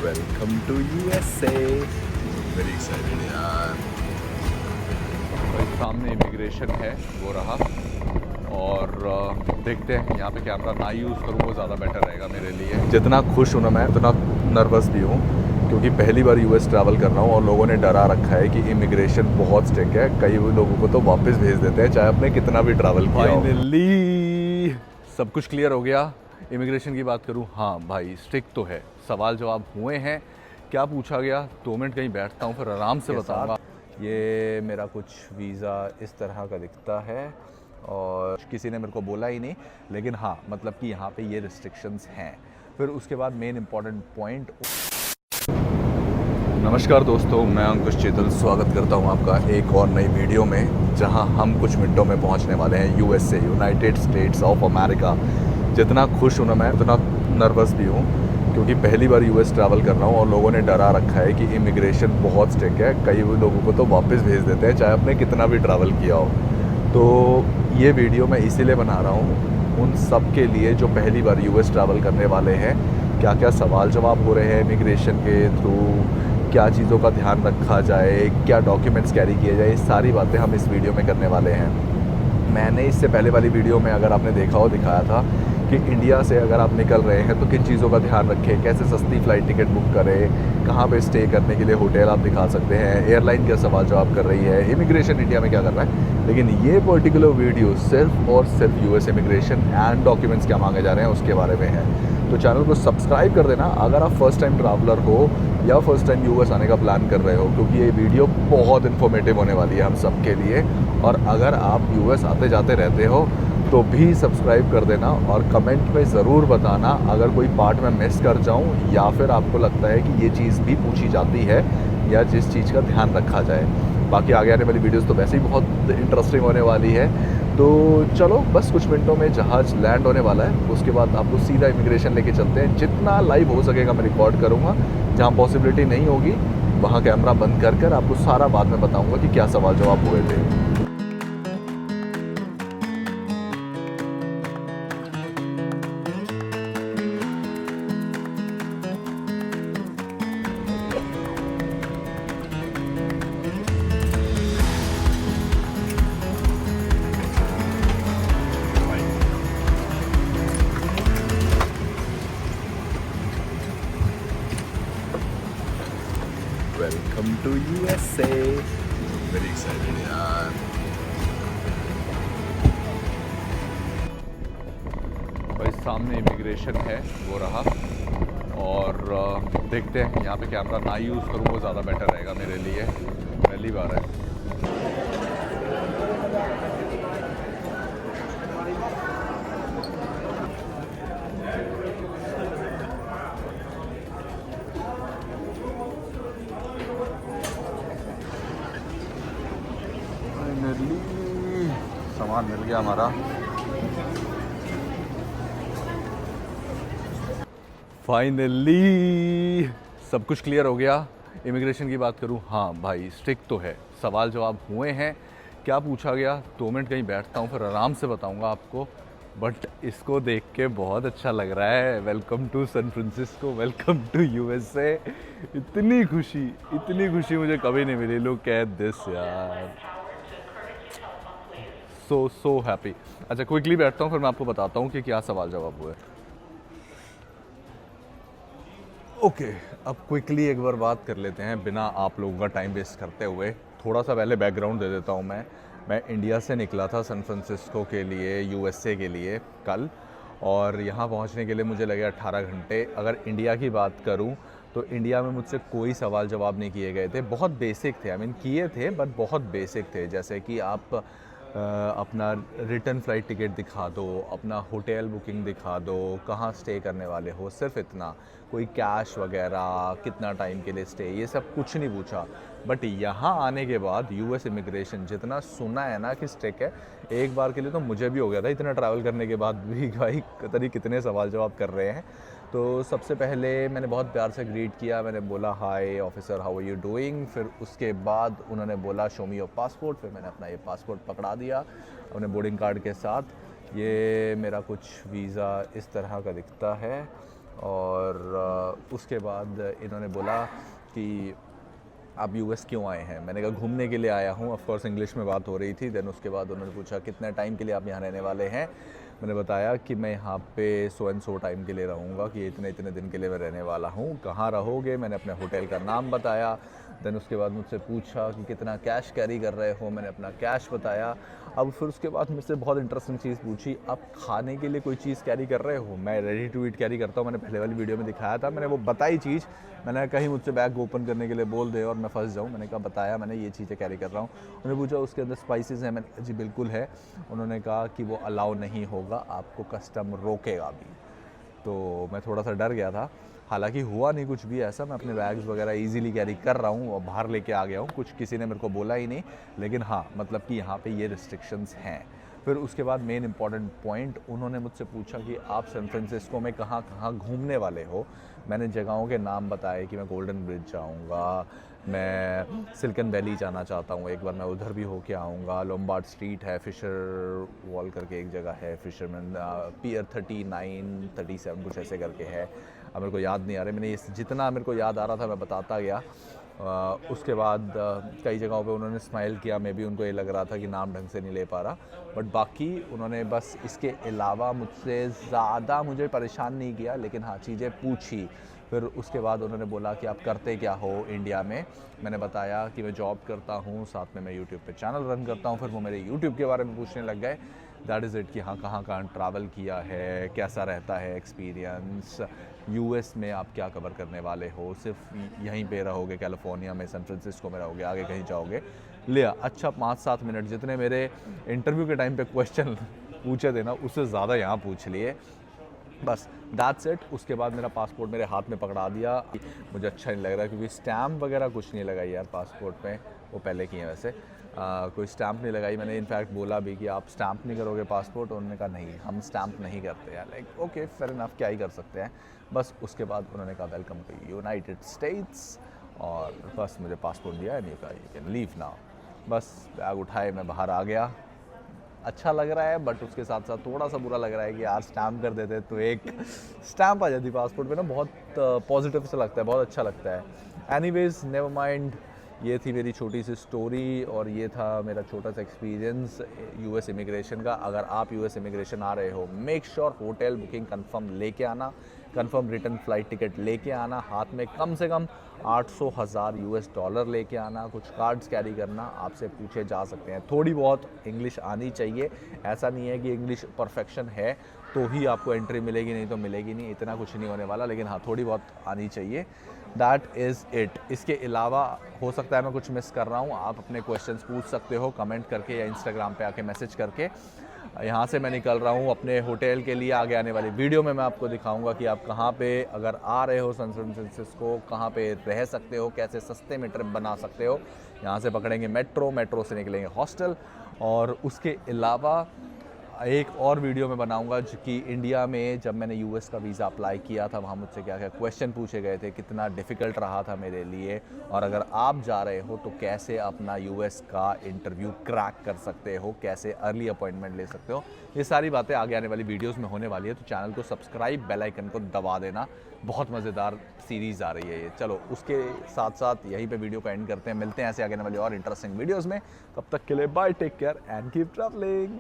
Welcome to USA. Very excited यार। भाई सामने इमिग्रेशन है वो रहा। और देखते हैं, यहाँ पे कैमरा ना यूज़ करूँ वो ज़्यादा बेटर रहेगा मेरे लिए। जितना खुश हूँ ना मैं उतना नर्वस भी हूँ, क्योंकि पहली बार यूएस ट्रैवल कर रहा हूँ और लोगों ने डरा रखा है कि इमिग्रेशन बहुत स्ट्रिक्ट है। कई लोगों को तो वापस भेज देते हैं चाहे आपने कितना भी ट्रैवल किया हो। फाइनली सब कुछ क्लियर हो गया। इमिग्रेशन की बात करूँ, हाँ भाई स्ट्रिक्ट तो है, सवाल जवाब हुए हैं। क्या पूछा गया, 2 मिनट कहीं बैठता हूँ फिर आराम से बताऊँगा। ये मेरा कुछ वीज़ा इस तरह का दिखता है और किसी ने मेरे को बोला ही नहीं, लेकिन हाँ मतलब कि यहाँ पे ये रिस्ट्रिक्शंस हैं। फिर उसके बाद मेन इम्पॉर्टेंट पॉइंट। नमस्कार दोस्तों, मैं अंकुश चेतल स्वागत करता हूँ आपका एक और नई वीडियो में, जहाँ हम कुछ मिनटों में पहुँचने वाले हैं USA, United states of America. जितना खुश हूँ ना मैं उतना नर्वस भी हूँ, क्योंकि पहली बार यूएस ट्रैवल कर रहा हूँ और लोगों ने डरा रखा है कि इमिग्रेशन बहुत स्ट्रिक्ट है। कई लोगों को तो वापस भेज देते हैं चाहे आपने कितना भी ट्रैवल किया हो। तो ये वीडियो मैं इसीलिए बना रहा हूँ उन सब के लिए जो पहली बार यूएस ट्रैवल करने वाले हैं। क्या क्या सवाल जवाब हो रहे हैं इमिग्रेशन के थ्रू, क्या चीज़ों का ध्यान रखा जाए, क्या डॉक्यूमेंट्स कैरी किए जाए, ये सारी बातें हम इस वीडियो में करने वाले हैं। मैंने इससे पहले वाली वीडियो में अगर आपने देखा हो दिखाया था कि इंडिया से अगर आप निकल रहे हैं तो किन चीज़ों का ध्यान रखें, कैसे सस्ती फ़्लाइट टिकट बुक करें, कहाँ पे स्टे करने के लिए होटल आप दिखा सकते हैं, एयरलाइन क्या सवाल जवाब कर रही है, इमिग्रेशन इंडिया में क्या कर रहा है। लेकिन ये पर्टिकुलर वीडियो सिर्फ और सिर्फ यूएस इमिग्रेशन एंड डॉक्यूमेंट्स क्या मांगे जा रहे हैं उसके बारे में है। तो चैनल को सब्सक्राइब कर देना अगर आप फर्स्ट टाइम ट्रैवलर हो या फर्स्ट टाइम यूएस आने का प्लान कर रहे हो, क्योंकि ये वीडियो बहुत इन्फॉर्मेटिव होने वाली है हम सब के लिए। और अगर आप यूएस आते जाते रहते हो तो भी सब्सक्राइब कर देना और कमेंट में ज़रूर बताना अगर कोई पार्ट में मिस कर जाऊं या फिर आपको लगता है कि ये चीज़ भी पूछी जाती है या जिस चीज़ का ध्यान रखा जाए। बाकी आगे आने वाली वीडियोस तो वैसे ही बहुत इंटरेस्टिंग होने वाली है। तो चलो बस कुछ मिनटों में जहाज़ लैंड होने वाला है, उसके बाद आपको सीधा इमिग्रेशन लेके चलते हैं। जितना लाइव हो सकेगा मैं रिकॉर्ड करूँगा, जहाँ पॉसिबिलिटी नहीं होगी वहाँ कैमरा बंद कर कर आपको सारा बाद में बताऊँगा कि क्या सवाल जवाब हुए थे। Welcome to USA. Very excited यार। भाई सामने इमिग्रेशन है वो रहा। और देखते हैं, यहाँ पे कैमरा ना यूज़ करूँ वो ज़्यादा बेटर रहेगा मेरे लिए, पहली बार है। फाइनली सामान मिल गया हमारा। फाइनली सब कुछ क्लियर हो गया। इमिग्रेशन की बात करूँ, हाँ भाई स्ट्रिक्ट तो है, सवाल जवाब हुए हैं। क्या पूछा गया, 2 मिनट कहीं बैठता हूँ फिर आराम से बताऊँगा आपको। बट इसको देख के बहुत अच्छा लग रहा है। Welcome to San Francisco, welcome to USA. इतनी खुशी मुझे कभी नहीं मिली। लुक एट दिस यार, सो हैप्पी। अच्छा क्विकली बैठता हूँ फिर मैं आपको बताता हूँ कि क्या सवाल जवाब हुए। ओके, अब क्विकली एक बार बात कर लेते हैं बिना आप लोगों का टाइम वेस्ट करते हुए। थोड़ा सा पहले बैकग्राउंड दे देता हूँ। मैं इंडिया से निकला था सैन फ्रांसिस्को के लिए, यूएसए के लिए कल, और यहाँ पहुँचने के लिए मुझे लगे 18 घंटे। अगर इंडिया की बात करूँ तो इंडिया में मुझसे कोई सवाल जवाब नहीं किए गए थे, बहुत बेसिक थे। आई मीन किए थे बट बहुत बेसिक थे, जैसे कि आप अपना रिटर्न फ़्लाइट टिकट दिखा दो, अपना होटल बुकिंग दिखा दो, कहाँ स्टे करने वाले हो, सिर्फ इतना। कोई कैश वगैरह, कितना टाइम के लिए स्टे, ये सब कुछ नहीं पूछा। बट यहाँ आने के बाद यूएस इमिग्रेशन जितना सुना है ना कि स्ट्रिक्ट है, एक बार के लिए तो मुझे भी हो गया था इतना ट्रैवल करने के बाद भी भाई पता नहीं कितने सवाल जवाब कर रहे हैं। तो सबसे पहले मैंने बहुत प्यार से ग्रीट किया, मैंने बोला hi officer how are you doing. फिर उसके बाद उन्होंने बोला शो मी योर पासपोर्ट। फिर मैंने अपना ये पासपोर्ट पकड़ा दिया अपने बोर्डिंग कार्ड के साथ। ये मेरा कुछ वीज़ा इस तरह का दिखता है और उसके बाद इन्होंने बोला कि आप यूएस क्यों आए हैं। मैंने कहा घूमने के लिए आया हूँ। ऑफ कोर्स इंग्लिश में बात हो रही थी। देन उसके बाद उन्होंने पूछा कितने टाइम के लिए आप यहाँ रहने वाले हैं। मैंने बताया कि मैं यहाँ पे सो एंड सो टाइम के लिए रहूँगा, कि इतने इतने दिन के लिए मैं रहने वाला हूँ। कहाँ रहोगे? मैंने अपने होटल का नाम बताया। देन उसके बाद मुझसे पूछा कि कितना कैश कैरी कर रहे हो। मैंने अपना कैश बताया। अब फिर उसके बाद मुझसे बहुत इंटरेस्टिंग चीज़ पूछी, आप खाने के लिए कोई चीज़ कैरी कर रहे हो? मैं रेडी टू ईट कैरी करता हूँ। मैंने पहले वाली वीडियो में दिखाया था। मैंने वो बताई चीज़। मैंने कहीं मुझसे बैग ओपन करने के लिए बोल दे और मैं फंस जाऊँ। मैंने कहा बताया मैंने ये चीज़ें कैरी कर रहा हूँ। उन्होंने पूछा उसके अंदर स्पाइसेस हैं? मैंने जी बिल्कुल है। उन्होंने कहा कि वो अलाउ नहीं होगा, आपको कस्टम रोकेगा भी। तो मैं थोड़ा सा डर गया था। हालांकि हुआ नहीं कुछ भी ऐसा। मैं अपने बैग्स वगैरह इजीली कैरी कर रहा हूँ और बाहर लेके आ गया हूँ। कुछ किसी ने मेरे को बोला ही नहीं। लेकिन हाँ, मतलब कि यहाँ पे ये रिस्ट्रिक्शंस हैं। फिर उसके बाद मेन इंपॉर्टेंट पॉइंट, उन्होंने मुझसे पूछा कि आप सैन फ्रांसिस्को में कहाँ कहाँ घूमने वाले हो। मैंने जगहों के नाम बताए कि मैं गोल्डन ब्रिज जाऊँगा, मैं सिलिकन वैली जाना चाहता हूँ, एक बार मैं उधर भी होके आऊँगा। लोम्बार्ड स्ट्रीट है, फिशर वॉल करके एक जगह है, फिशरमैन पियर 39 37 कुछ ऐसे करके है। अब मेरे को याद नहीं आ रहा। मैंने ये जितना मेरे को याद आ रहा था मैं बताता गया। उसके बाद कई जगहों पे उन्होंने स्माइल किया। मे भी उनको ये लग रहा था कि नाम ढंग से नहीं ले पा रहा। बट बाकी उन्होंने बस इसके अलावा मुझसे ज़्यादा मुझे परेशान नहीं किया। लेकिन हाँ, चीज़ें पूछी। फिर उसके बाद उन्होंने बोला कि आप करते क्या हो इंडिया में। मैंने बताया कि मैं जॉब करता हूँ, साथ में मैं यूट्यूब पे चैनल रन करता हूँ। फिर वो मेरे यूट्यूब के बारे में पूछने लग गए। दैट इज़ इट, कि हाँ कहाँ कहाँ ट्रैवल किया है, कैसा रहता है एक्सपीरियंस, यूएस में आप क्या कवर करने वाले हो, सिर्फ यहीं पे रहोगे कैलिफोर्निया में, सैन फ्रांसिस्को में रहोगे, आगे कहीं जाओगे। लिया अच्छा 5-7 मिनट जितने मेरे इंटरव्यू के टाइम पे क्वेश्चन पूछे थे ना, उससे ज़्यादा यहाँ पूछ लिए। बस दैट्स इट। उसके बाद मेरा पासपोर्ट मेरे हाथ में पकड़ा दिया। मुझे अच्छा नहीं लग रहा क्योंकि स्टैम्प वगैरह कुछ नहीं लगाई यार पासपोर्ट में। वो पहले की है वैसे। कोई स्टैम्प नहीं लगाई। मैंने इनफैक्ट बोला भी कि आप स्टैम्प नहीं करोगे पासपोर्ट। उन्होंने कहा नहीं, हम स्टैम्प नहीं करते यार। लाइक ओके फेयर इनफ, क्या ही कर सकते हैं। बस उसके बाद उन्होंने कहा वेलकम टू यूनाइटेड स्टेट्स, और बस मुझे पासपोर्ट दिया है। नहीं कहा यू कैन लीव नाउ। बस बैग उठाए मैं बाहर आ गया। अच्छा लग रहा है, बट उसके साथ साथ थोड़ा सा बुरा लग रहा है कि यार स्टैम्प कर देते तो एक स्टैम्प आ जाती पासपोर्ट पे ना, बहुत पॉजिटिव सा लगता है, बहुत अच्छा लगता है। एनीवेज नेवर माइंड, ये थी मेरी छोटी सी स्टोरी और ये था मेरा छोटा सा एक्सपीरियंस यूएस इमिग्रेशन का। अगर आप यूएस इमिग्रेशन आ रहे हो, make sure hotel booking confirm लेके आना, कंफर्म रिटर्न फ्लाइट टिकट लेके आना, हाथ में कम से कम 800,000 यूएस डॉलर लेके आना, कुछ कार्ड्स कैरी करना। आपसे पूछे जा सकते हैं। थोड़ी बहुत इंग्लिश आनी चाहिए। ऐसा नहीं है कि इंग्लिश परफेक्शन है तो ही आपको एंट्री मिलेगी, नहीं तो मिलेगी नहीं। इतना कुछ नहीं होने वाला, लेकिन हाँ थोड़ी बहुत आनी चाहिए। That is it. इसके अलावा हो सकता है मैं कुछ मिस कर रहा हूँ। आप अपने क्वेश्चंस पूछ सकते हो कमेंट करके या इंस्टाग्राम पे आके मैसेज करके। यहाँ से मैं निकल रहा हूँ अपने होटल के लिए। आगे आने वाली वीडियो में मैं आपको दिखाऊंगा कि आप कहाँ पे अगर आ रहे हो सैन फ्रांसिस्को, कहाँ पे रह सकते हो, कैसे सस्ते में ट्रिप बना सकते हो। यहाँ से पकड़ेंगे मेट्रो, मेट्रो से निकलेंगे हॉस्टल। और उसके अलावा एक और वीडियो में बनाऊंगा जो कि इंडिया में जब मैंने यूएस का वीज़ा अप्लाई किया था, वहाँ मुझसे क्या क्या क्वेश्चन पूछे गए थे, कितना डिफ़िकल्ट रहा था मेरे लिए, और अगर आप जा रहे हो तो कैसे अपना यूएस का इंटरव्यू क्रैक कर सकते हो, कैसे अर्ली अपॉइंटमेंट ले सकते हो। ये सारी बातें आगे आने वाली वीडियोज़ में होने वाली है। तो चैनल को सब्सक्राइब, बेल आइकन को दबा देना। बहुत मज़ेदार सीरीज़ आ रही है ये। चलो उसके साथ साथ यहीं पे वीडियो का एंड करते हैं। मिलते हैं ऐसे आगे आने वाली और इंटरेस्टिंग वीडियोज़ में। तब तक के लिए bye, take care and keep travelling.